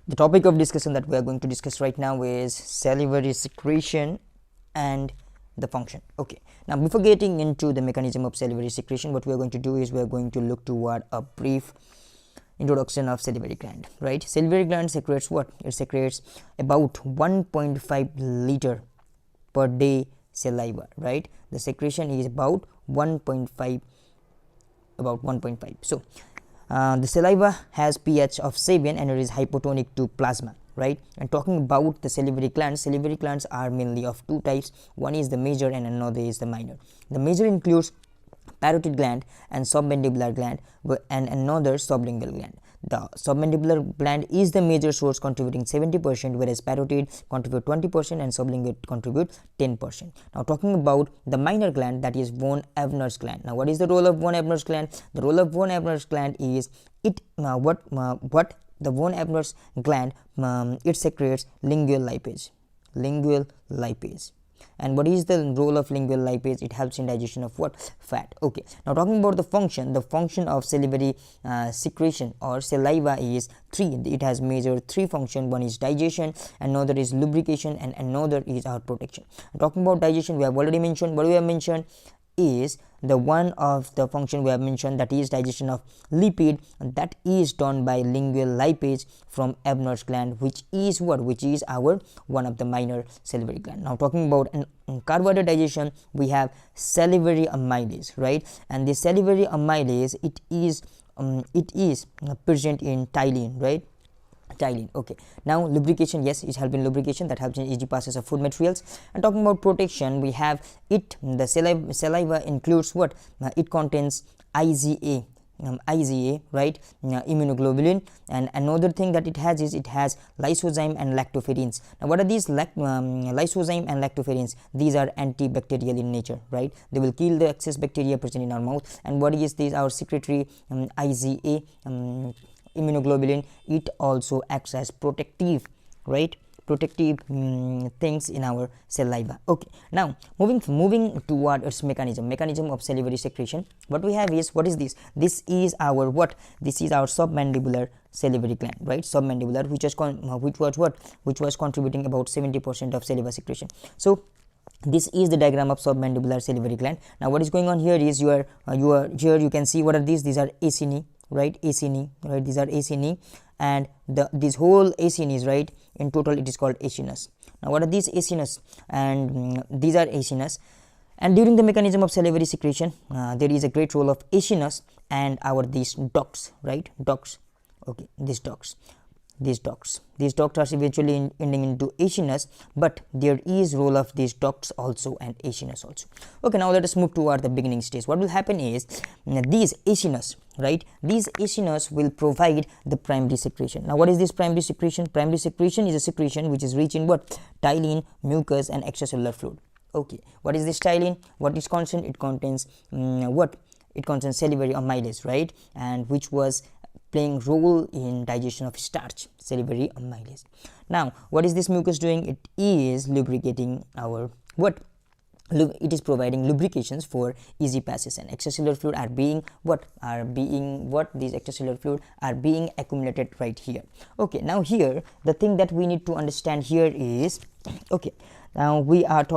The topic of discussion that we are going to discuss right now is salivary secretion and the function. Okay, now before getting into the mechanism of salivary secretion, what we are going to do is we are going to look toward a brief introduction of salivary gland. Right, salivary gland secretes what? It secretes about 1.5 liter per day saliva. Right, the secretion is about 1.5. So the saliva has pH of 7 and it is hypotonic to plasma. Right, and talking about the salivary glands are mainly of two types. One is the major and another is the minor. The major includes parotid gland and submandibular gland and another sublingual gland. The submandibular gland is the major source, contributing 70%, whereas parotid contribute 20% and sublingual contribute 10%. Now talking about the minor gland, that is von Ebner's gland. Now what is the role of von Ebner's gland? The role of von Ebner's gland is what the von Ebner's gland it secretes lingual lipase. And what is the role of lingual lipase? It helps in digestion of what? Fat. Okay, now talking about the function of salivary secretion or saliva is three. It has major three function. One is digestion, another is lubrication, and another is our protection. Talking about digestion, we have already mentioned. What we have mentioned is the one of the function we have mentioned, that is digestion of lipid, and that is done by lingual lipase from Ebner's gland, which is our one of the minor salivary gland. Now talking about carbohydrate digestion, we have salivary amylase, right? And the salivary amylase it is present in ptyalin, right? Okay, now lubrication, yes, it helps in lubrication, that helps in easy passes of food materials. And talking about protection, we have the saliva includes what? It contains IgA, right, immunoglobulin, and another thing that it has is it has lysozyme and lactoferrins. Now what are these lysozyme and lactoferrins? These are antibacterial in nature, right? They will kill the excess bacteria present in our mouth. And what is this? Our secretory IgA immunoglobulin, it also acts as protective, right? Protective things in our saliva. Okay, now moving toward its mechanism of salivary secretion. What we have is, what is this? This is our what? This is our submandibular salivary gland, right? Submandibular, which was contributing about 70% of saliva secretion. So this is the diagram of submandibular salivary gland. Now what is going on here is here you can see what are these? These are acini, right? Acini, right? These are acini, and this whole acinis, right? In total it is called acinas. Now what are these acinas? And these are acinas. And during the mechanism of salivary secretion, there is a great role of acinas and these ducts, right? Ducts. Okay, these ducts are eventually ending into acinas, but there is role of these ducts also and acinas also. Okay, now let us move toward the beginning stage. What will happen is these acinas, right? These acinas will provide the primary secretion. Now what is this primary secretion? Primary secretion is a secretion which is rich in what? Ptyalin, mucus, and extracellular fluid. Okay, what is this ptyalin? What is contained? It contains what? It contains salivary amylase, right? And which was playing role in digestion of starch, salivary amylase. Now what is this mucus doing? It is lubricating our what? It is providing lubrications for easy passes, and extracellular fluid are being these extracellular fluid are being accumulated right here. Okay, now here the thing that we need to understand here is, okay, now we are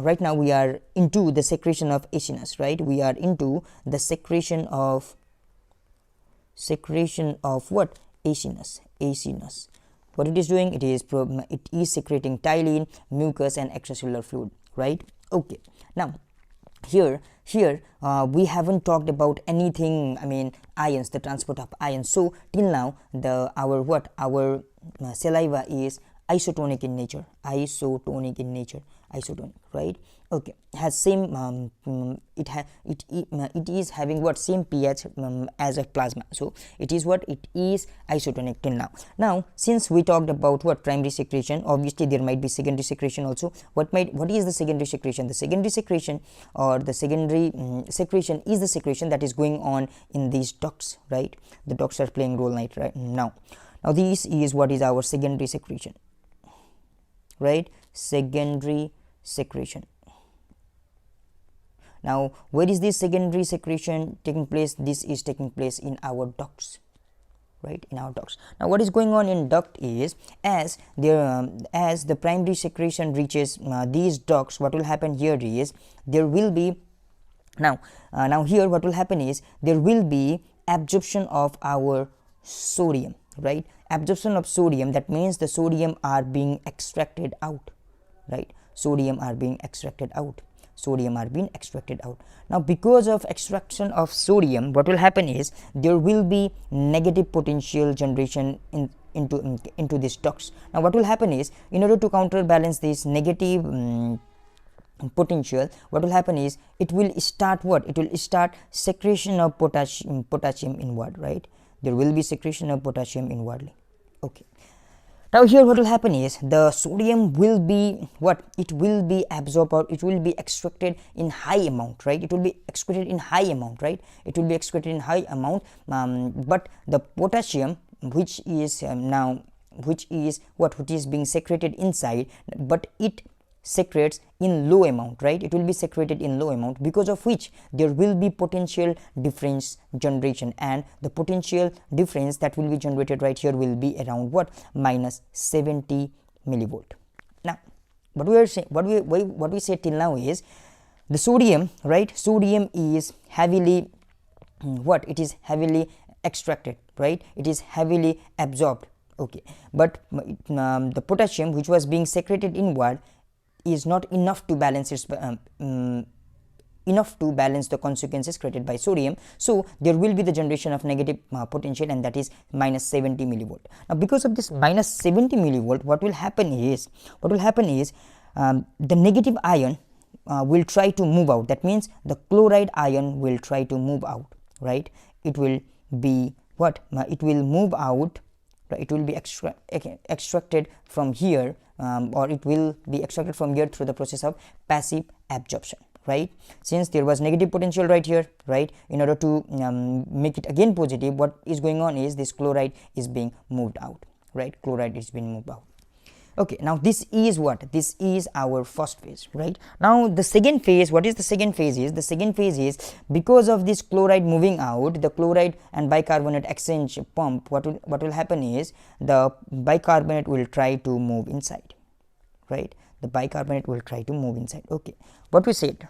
right now we are into the secretion of acinas, right? We are into the secretion of what? Acinas. What it is doing? It is secreting ptyalin, mucus, and extracellular fluid, right? Okay, now here we haven't talked about anything, I mean ions, the transport of ions. So till now our saliva is isotonic in nature, right? Okay, has same it is having what? Same pH as a plasma. So it is what? It is isotonic till now. Now since we talked about what? Primary secretion, obviously there might be secondary secretion also. What is the secondary secretion? The secondary secretion or the secondary secretion is the secretion that is going on in these ducts, right? The ducts are playing role right now. This is what is our secondary secretion, right? Secondary secretion. Now where is this secondary secretion taking place? This is taking place in our ducts, right, in our ducts. Now what is going on in duct is, as the primary secretion reaches these ducts, what will happen here is there will be now here what will happen is there will be absorption of our sodium, right, absorption of sodium. That means the sodium are being extracted out, right, sodium are being extracted out. Now because of extraction of sodium, what will happen is there will be negative potential generation into these ducts. Now what will happen is, in order to counterbalance this negative potential, what will happen is it will start secretion of potassium inward, right, there will be secretion of potassium inwardly. Okay, now here what will happen is the sodium will be it will be absorbed, or it will be extracted in high amount, right, it will be excreted in high amount, but the potassium which is being secreted inside, but it secretes in low amount, right, it will be secreted in low amount, because of which there will be potential difference generation, and the potential difference that will be generated right here will be around minus 70 millivolt. Now what we said till now is the sodium, right, sodium is heavily it is heavily extracted, right, it is heavily absorbed. Okay, but the potassium which was being secreted inward is not enough to balance the consequences created by sodium, so there will be the generation of negative potential, and that is minus 70 millivolt. Now because of this minus 70 millivolt, what will happen is the negative ion will try to move out. That means the chloride ion will try to move out, right, it will be it will move out, right? It will be extracted from here, or it will be extracted from here through the process of passive absorption, right, since there was negative potential right here, right, in order to make it again positive, what is going on is this chloride is being moved out, right, chloride is being moved out. Okay, now this is our first phase, right. Now the second phase, what is the second phase is, the second phase is because of this chloride moving out, the chloride and bicarbonate exchange pump, what will happen is the bicarbonate will try to move inside, right, the bicarbonate will try to move inside. Okay, what we said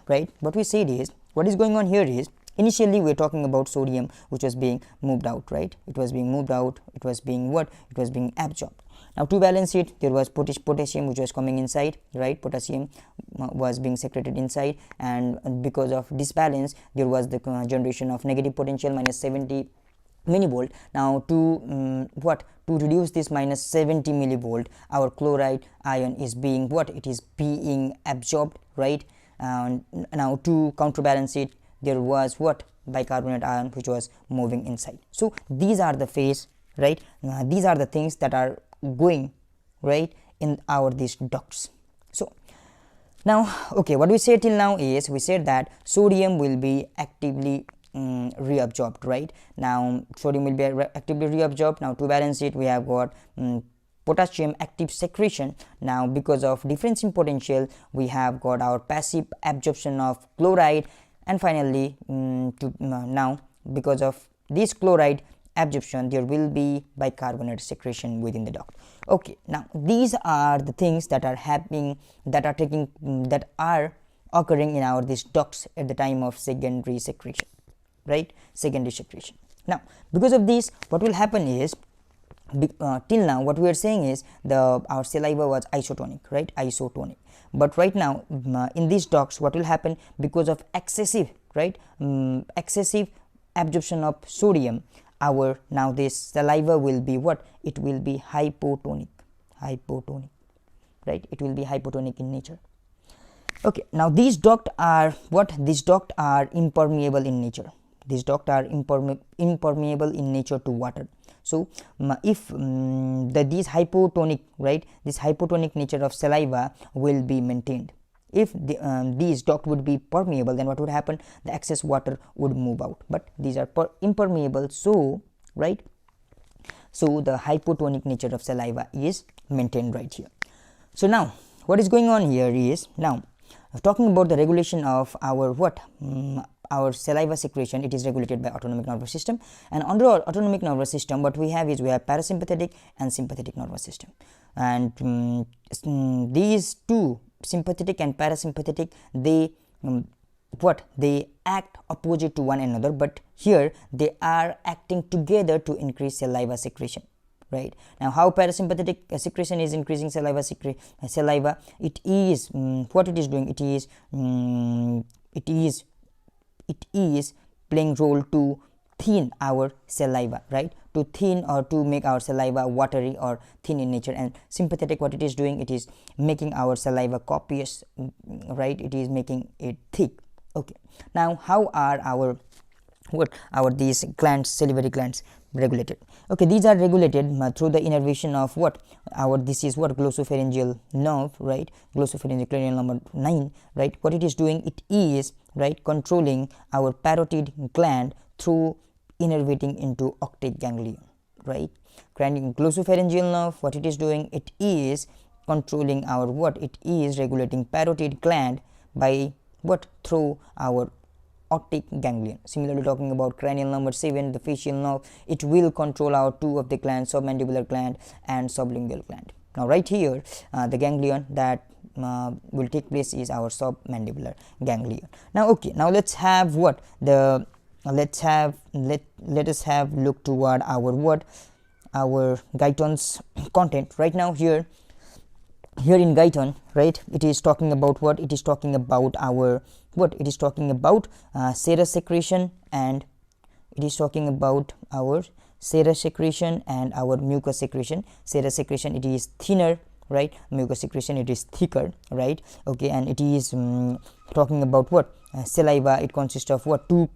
is, what is going on here is, initially we are talking about sodium which was being moved out, right, it was being absorbed. Now to balance it, there was potassium which was coming inside, right, potassium was being secreted inside, and because of disbalance there was the generation of negative potential minus 70 millivolt. Now to reduce this minus 70 millivolt, our chloride ion is being it is being absorbed, right, and now to counterbalance it, there was bicarbonate ion which was moving inside. So these are the phase, right, these are the things that are going right in these ducts. So now, okay, what we said till now is, we said that sodium will be actively reabsorbed, right. Now sodium will be actively reabsorbed. Now to balance it, we have got potassium active secretion. Now because of difference in potential, we have got our passive absorption of chloride, and finally now because of this chloride absorption, there will be bicarbonate secretion within the duct. Okay, now these are the things that are happening, that are occurring in these ducts at the time of secondary secretion, right, secondary secretion. Now because of this, what will happen is, till now what we are saying is our saliva was isotonic, right, isotonic, but right now in these ducts, what will happen, because of excessive excessive absorption of sodium, now this saliva will be it will be hypotonic, right, it will be hypotonic in nature. Okay, now these ducts are impermeable in nature. These ducts are impermeable in nature to water. So if these hypotonic, right, this hypotonic nature of saliva will be maintained. If these ducts would be permeable, then what would happen? The excess water would move out, but these are impermeable, so right, so the hypotonic nature of saliva is maintained right here. So now what is going on here is, now talking about the regulation of our our saliva secretion, it is regulated by autonomic nervous system. And under our autonomic nervous system, what we have is we have parasympathetic and sympathetic nervous system. And these two, sympathetic and parasympathetic, they they act opposite to one another, but here they are acting together to increase saliva secretion. Right now, how parasympathetic secretion is increasing saliva it is what it is doing, it is playing role to thin our saliva, right, to thin or to make our saliva watery or thin in nature. And sympathetic, what it is doing, it is making our saliva copious, right, it is making it thick. Okay, now how are our these glands, salivary glands, regulated? Okay, these are regulated through the innervation of this is glossopharyngeal nerve, right, glossopharyngeal cranial number 9, right. What it is doing, it is, right, controlling our parotid gland through innervating into octave ganglion, right. Glossopharyngeal nerve, what it is doing, it is controlling our it is regulating parotid gland by through our octave ganglion. Similarly, talking about cranial number 7, the facial nerve, it will control our two of the glands, submandibular gland and sublingual gland. Now right here, the ganglion that will take place is our submandibular ganglion. Now okay, now let's have let us have look toward our Guyton's content. Right now here in Guyton, right, it is talking about it is talking about our it is talking about serous secretion, and it is talking about our serous secretion and our mucus secretion. Serous secretion, it is thinner, right, mucus secretion, it is thicker, right. Okay, and it is talking about saliva, it consists of two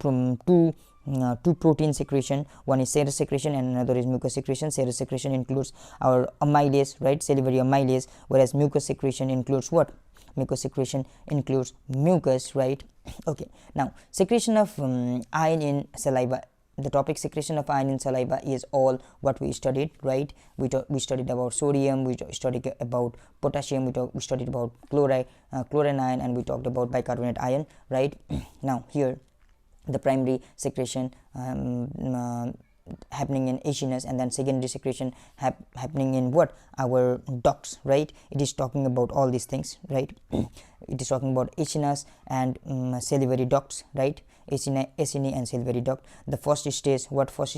protein secretion. One is serous secretion and another is mucus secretion. Serous secretion includes our amylase, right, salivary amylase, whereas mucus secretion includes mucus secretion includes mucus, right. Okay, now secretion of iron in saliva. The topic secretion of iron in saliva is all what we studied, right. We studied about sodium, we studied about potassium, we studied about chlorine ion, and we talked about bicarbonate ion, right. Now here the primary secretion happening in acinas, and then secondary secretion happening in our ducts, right. It is talking about all these things, right. It is talking about acinas and salivary ducts, right. Acini and salivary duct. The first stage, what is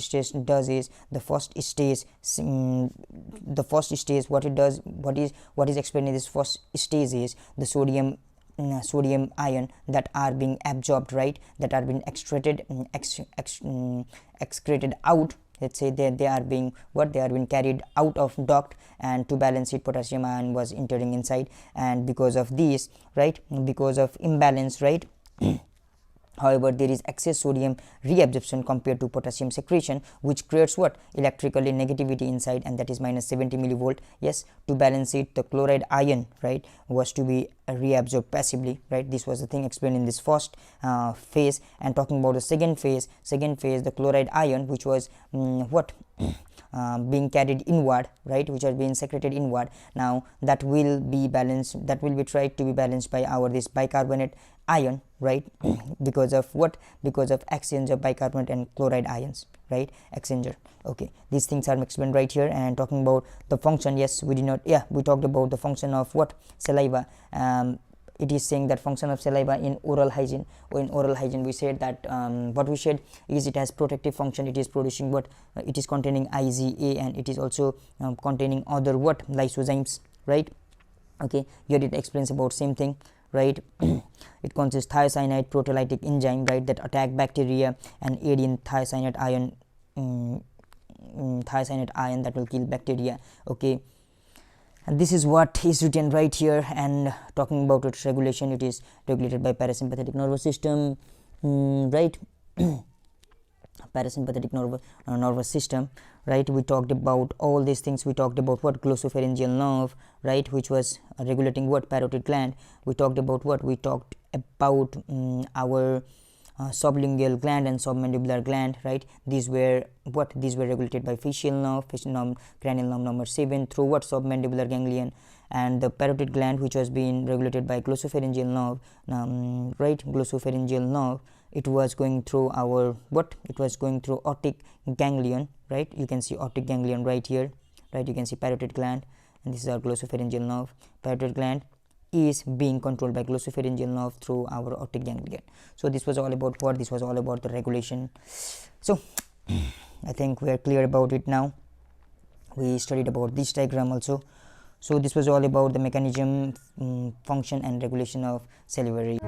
explained in this first stage is the sodium ion that are being absorbed, right, that are being excreted out. Let's say they are being carried out of duct, and to balance it, potassium ion was entering inside, and because of this, right, because of imbalance, right, however, there is excess sodium reabsorption compared to potassium secretion, which creates electrically negativity inside, and that is minus 70 millivolt. Yes, to balance it, the chloride ion, right, was to be reabsorbed passively, right. This was the thing explained in this first phase. And talking about the second phase, the chloride ion, which was being carried inward, right, which are being secreted inward. Now that will be balanced, that will be tried to be balanced by this bicarbonate ion, right, because of exchange of bicarbonate and chloride ions, right, exchanger. Okay, these things are explained right here. And talking about the function, yes, we talked about the function of saliva. It is saying that function of saliva in oral hygiene, we said that what we said is it has protective function. It is producing it is containing IgA, and it is also containing other lysozymes, right. Okay, here it explains about same thing, right. It consists thiocyanate proteolytic enzyme, right, that attack bacteria and aid in thiocyanate ion that will kill bacteria. Okay, and this is what is written right here. And talking about its regulation, it is regulated by parasympathetic nervous system, right. Parasympathetic nervous system, right. We talked about all these things. We talked about glossopharyngeal nerve, right, which was regulating parotid gland. We talked about our sublingual gland and submandibular gland, right. These were regulated by facial nerve, cranial nerve number 7 through submandibular ganglion. And the parotid gland, which was being regulated by glossopharyngeal nerve, right, glossopharyngeal nerve, it was going through our it was going through aortic ganglion, right? You can see aortic ganglion right here, right? You can see parotid gland, and this is our glossopharyngeal nerve. Parotid gland is being controlled by glossopharyngeal nerve through our aortic ganglion. So this was all about what? This was all about the regulation. So I think we are clear about it now. We studied about this diagram also. So this was all about the mechanism, function and regulation of salivary.